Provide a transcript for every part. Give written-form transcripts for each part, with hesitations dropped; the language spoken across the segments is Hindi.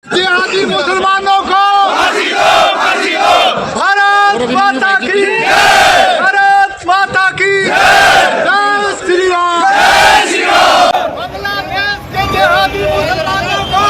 जिहादी मुसलमानों को भारत माता की भारत माता की जय श्री राम। बांग्लादेश के जिहादी मुसलमानों को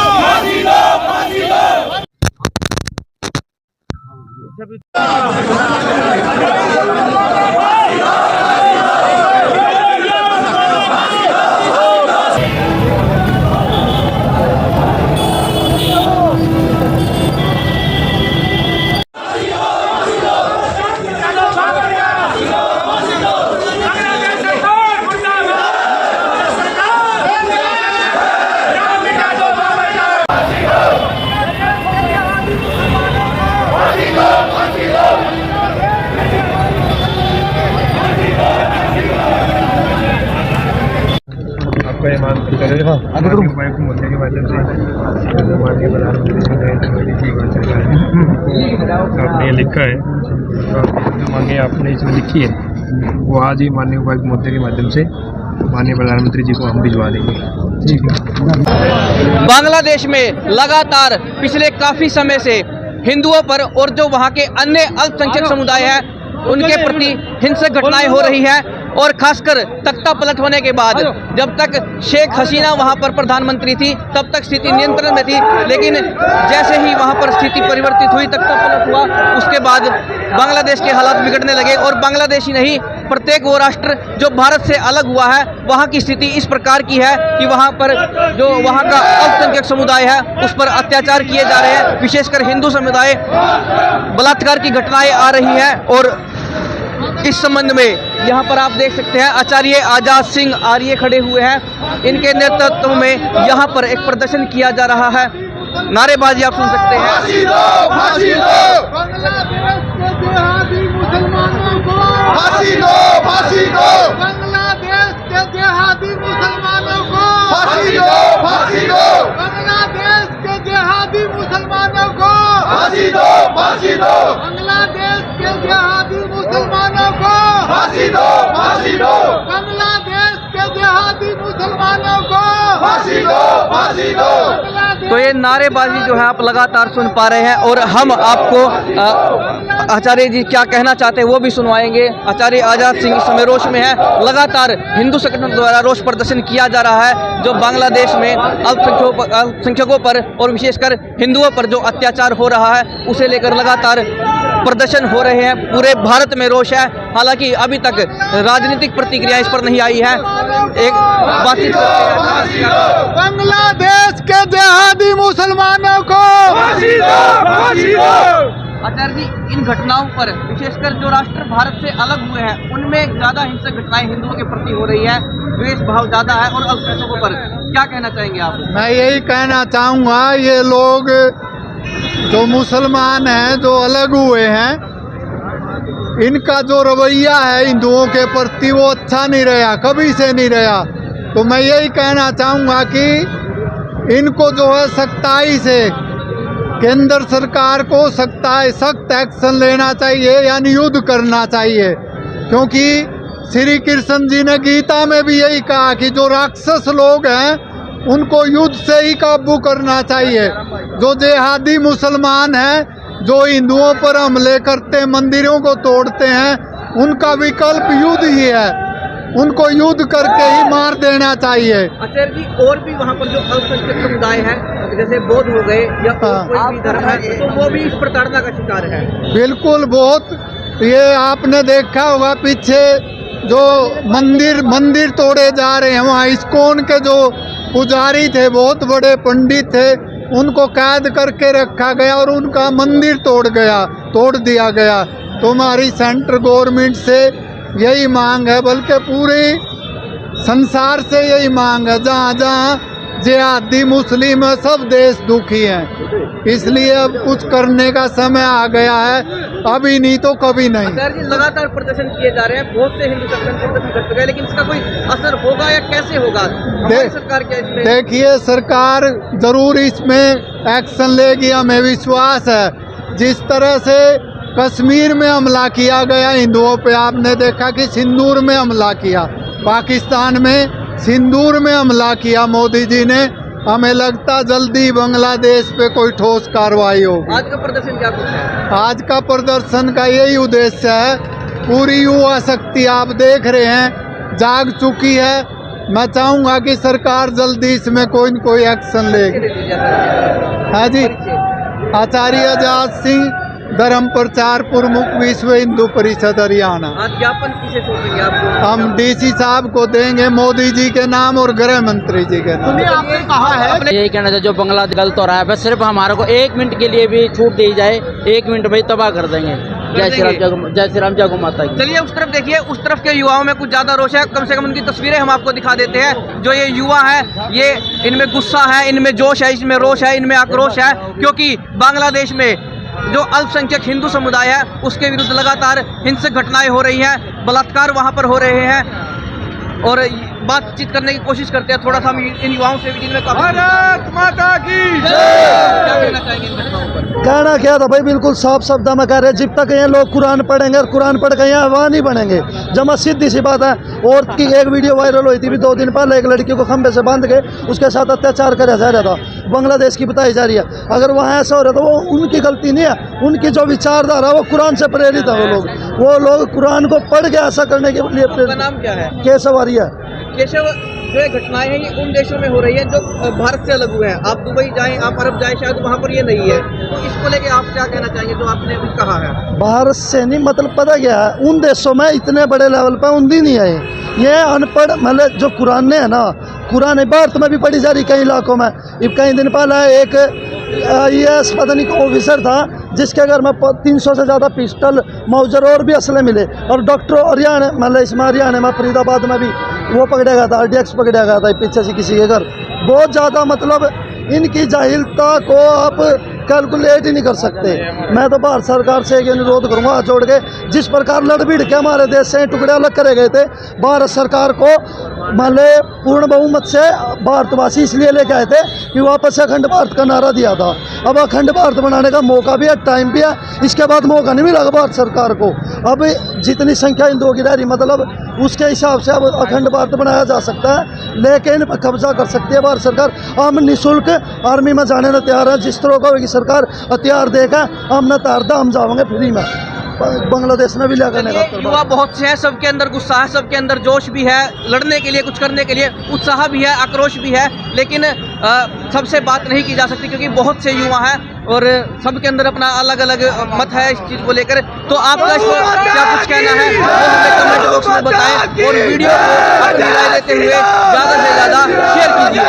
आपका ये मांग उपायुक्त मुद्दे के माध्यम से माननीय प्रधानमंत्री नरेंद्र मोदी जी की सरकार ने आपने ये लिखा है, तो जो मांगे आपने इसमें लिखी है वो आज ही माननीय उपायुक्त मुद्दे के माध्यम से माननीय प्रधानमंत्री जी को हम भिजवा देंगे। ठीक है। बांग्लादेश में लगातार पिछले काफी समय से हिंदुओं पर और जो वहां के अन्य अल्पसंख्यक समुदाय है उनके प्रति हिंसक घटनाएं हो रही है। और खासकर तख्ता पलट होने के बाद जब तक शेख हसीना वहां पर प्रधानमंत्री थी तब तक स्थिति नियंत्रण में थी, लेकिन जैसे ही वहां पर स्थिति परिवर्तित हुई, तख्ता पलट हुआ, उसके बाद बांग्लादेश के हालात बिगड़ने लगे। और बांग्लादेश ही नहीं, प्रत्येक वो राष्ट्र जो भारत से अलग हुआ है वहाँ की स्थिति इस प्रकार की है कि वहाँ पर जो वहाँ का अल्पसंख्यक समुदाय है उस पर अत्याचार किए जा रहे हैं। विशेषकर हिंदू समुदाय बलात्कार की घटनाएं आ रही है। और इस संबंध में यहाँ पर आप देख सकते हैं आचार्य आजाद सिंह आर्य खड़े हुए हैं। इनके नेतृत्व में यहाँ पर एक प्रदर्शन किया जा रहा है। नारेबाजी आप सुन सकते हैं। फांसी दो, फांसी दो, बांग्लादेश के जिहादी मुसलमानों को फांसी दो, फांसी दो, बांग्लादेश के जिहादी मुसलमानों को फांसी दो, फांसी दो, बांग्लादेश के जिहादी मुसलमानों को फांसी दो, फांसी दो, बांग्लादेश के जिहादी मुसलमानों को फांसी दो, फांसी दो, बांग्लादेश के जिहादी मुसलमानों को फांसी दो, फांसी दो। तो ये नारेबाजी जो है आप लगातार सुन पा रहे हैं और हम आपको आचार्य जी क्या कहना चाहते हैं वो भी सुनवाएंगे। आचार्य आजाद सिंह इस समय रोष में है। लगातार हिंदू संगठन द्वारा रोष प्रदर्शन किया जा रहा है जो बांग्लादेश में अल्पसंख्यकों पर और विशेषकर हिंदुओं पर जो अत्याचार हो रहा है उसे लेकर लगातार प्रदर्शन हो रहे हैं। पूरे भारत में रोष है। हालांकि अभी तक राजनीतिक प्रतिक्रिया इस पर नहीं आई है। एक बातचीत करते हैं। बांग्लादेश के जिहादी मुसलमानों को फांसी दो, फांसी दो। आचार्य जी, इन घटनाओं पर विशेषकर जो राष्ट्र भारत से अलग हुए हैं उनमें ज्यादा हिंसक घटनाएं हिंदुओं के प्रति हो रही है, द्वेष भाव ज्यादा है और अल्पसंख्यकों पर क्या कहना चाहेंगे आप? मैं यही कहना चाहूँगा, ये लोग जो मुसलमान हैं जो अलग हुए हैं इनका जो रवैया है हिंदुओं के प्रति वो अच्छा नहीं रहा, कभी से नहीं रहा। तो मैं यही कहना चाहूँगा कि इनको जो है सख्ताई से केंद्र सरकार को सख्त एक्शन लेना चाहिए, यानी युद्ध करना चाहिए। क्योंकि श्री कृष्ण जी ने गीता में भी यही कहा कि जो राक्षस लोग हैं उनको युद्ध से ही काबू करना चाहिए। जो जिहादी मुसलमान हैं जो हिंदुओं पर हमले करते, मंदिरों को तोड़ते हैं, उनका विकल्प युद्ध ही है। उनको युद्ध करके ही मार देना चाहिए। आचार्य जी, और भी वहाँ पर जो अल्पसंख्यक समुदाय है जैसे बौद्ध हो गए या कोई भी धर्म है तो वो भी इस प्रताड़ना का शिकार है। बिल्कुल, बहुत। ये आपने देखा होगा पीछे जो मंदिर तोड़े जा रहे हैं, वहाँ इस्कॉन के जो पुजारी थे, बहुत बड़े पंडित थे, उनको कैद करके रखा गया और उनका मंदिर तोड़ दिया गया। तो हमारी सेंट्रल गवर्नमेंट से यही मांग है, बल्कि पूरे संसार से यही मांग है। जहाँ जहाँ जिहादी मुस्लिम है सब देश दुखी हैं, इसलिए अब कुछ करने का समय आ गया है, अभी नहीं तो कभी नहीं। जी, लगातार प्रदर्शन किए जा रहे हैं, बहुत से हिंदू संगठन प्रदर्शन कर चुके हैं, लेकिन इसका कोई असर होगा या कैसे होगा? सरकार क्या इसमें? देखिए, सरकार जरूर इसमें एक्शन लेगी, हमें विश्वास है। जिस तरह से कश्मीर में हमला किया गया हिंदुओं पे, आपने देखा कि सिंदूर में हमला किया, पाकिस्तान में सिंदूर में हमला किया मोदी जी ने, हमें लगता जल्दी बांग्लादेश पे कोई ठोस कार्रवाई होगी। आज का प्रदर्शन क्या कुछ है? आज का प्रदर्शन का यही उद्देश्य है, पूरी युवा शक्ति आप देख रहे हैं जाग चुकी है। मैं चाहूँगा कि सरकार जल्दी इसमें कोई न कोई एक्शन लेगी। हाँ जी, आचार्य आजाद सिंह, धर्म प्रचार प्रमुख, विश्व हिंदू परिषद हरियाणा। आज ज्ञापन किसे सौंपेंगे आपको? हम डीसी साहब को देंगे, मोदी जी के नाम और गृह मंत्री जी के नाम। आपने कहा है यही कहना था, जो बांग्लादेश गलत हो रहा है, बस सिर्फ हमारे को 1 मिनट के लिए भी छूट दी जाए, 1 मिनट भाई तबाह कर देंगे। जय श्री राम जय गौ माता की। चलिए उस तरफ देखिए, उस तरफ के युवाओं में कुछ ज्यादा रोष है। कम से कम उनकी तस्वीरें हम आपको दिखा देते हैं। जो ये युवा है, ये इनमें गुस्सा है, इनमें जोश है, इसमें रोष है, इनमें आक्रोश है, क्योंकि बांग्लादेश में जो अल्पसंख्यक हिंदू समुदाय है उसके विरुद्ध लगातार हिंसक घटनाएं हो रही हैं, बलात्कार वहां पर हो रहे हैं। और बातचीत करने की कोशिश करते हैं थोड़ा सा हम इन युवाओं से भी, जिनमें भारत माता की क्या कहना चाहेंगे इन घटनाओं पर? कहना क्या था भाई, बिल्कुल साफ शब्द में कह रहे हैं, जब तक ये लोग कुरान पढ़ेंगे और कुरान पढ़ के यहाँ वहाँ नहीं बनेंगे। जमा सीधी सी बात है। और की एक वीडियो वायरल हुई थी भी 2 दिन पहले, एक लड़की को खंभे से बांध के उसके साथ अत्याचार किया जा रहा था, बांग्लादेश की बताई जा रही है। अगर वहाँ ऐसा हो रहा था, वो उनकी गलती नहीं है, उनकी जो विचारधारा वो कुरान से प्रेरित है। वो लोग कुरान को पढ़ के ऐसा करने के लिए आपका नाम क्या है? केशव आर्य। केशव, जो ये घटनाएं हैं ये उन देशों में हो रही है जो भारत से अलग हुए हैं। आप दुबई जाएं, आप अरब जाएं, शायद वहाँ पर ये नहीं है। तो इसको लेके आप क्या कहना चाहेंगे जो आपने अभी कहा है? भारत से नहीं, मतलब पता क्या है, उन देशों में इतने बड़े लेवल पर उन्दी नहीं है। ये अनपढ़ मतलब जो कुरान है ना, कुरान भारत में भी पढ़ी जा रही कई इलाकों में। कई दिन पहले एक IAS पता नहीं ऑफिसर था जिसके घर में 300 से ज़्यादा पिस्टल, मौजर और भी असले मिले। और डॉक्टर हरियाणा मतलब इसमें हरियाणा में फरीदाबाद में भी वो पकड़ा गया था, RDX पकड़ा गया था पीछे से किसी के घर। बहुत ज़्यादा मतलब इनकी जाहिलता को आप कैलकुलेट ही नहीं कर सकते। मैं तो भारत सरकार से एक अनुरोध करूंगा हाथ जोड़ के, जिस प्रकार लड़बीड़ के हमारे देश से टुकड़े अलग करे गए थे, भारत सरकार को मान ले पूर्ण बहुमत से भारतवासी इसलिए लेके आए थे कि वापस से अखंड भारत का नारा दिया था। अब अखंड भारत बनाने का मौका भी है, टाइम भी है, इसके बाद मौका नहीं मिला भारत सरकार को। अब जितनी संख्या हिंदुओं की रह रही, मतलब उसके हिसाब से अब अखंड भारत बनाया जा सकता है, लेकिन कब्जा कर सकती है भारत सरकार। हम निःशुल्क आर्मी में जाने न तैयार है, जिस तरह का होगी सरकार हथियार देगा हम न तैयार, हम जाओगे फ्री में बांग्लादेश में भी ले करने का। युवा बहुत से हैं, सबके अंदर गुस्सा है, सबके अंदर जोश भी है, लड़ने के लिए, कुछ करने के लिए उत्साह भी है, आक्रोश भी है, लेकिन सबसे बात नहीं की जा सकती क्योंकि बहुत से युवा हैं और सबके अंदर अपना अलग अलग मत है इस चीज़ को लेकर। तो आपका इसको क्या कुछ कहना है वो हमें कमेंट बॉक्स में बताएं और वीडियो को अपनी राय देते हुए ज़्यादा से ज़्यादा शेयर कीजिए।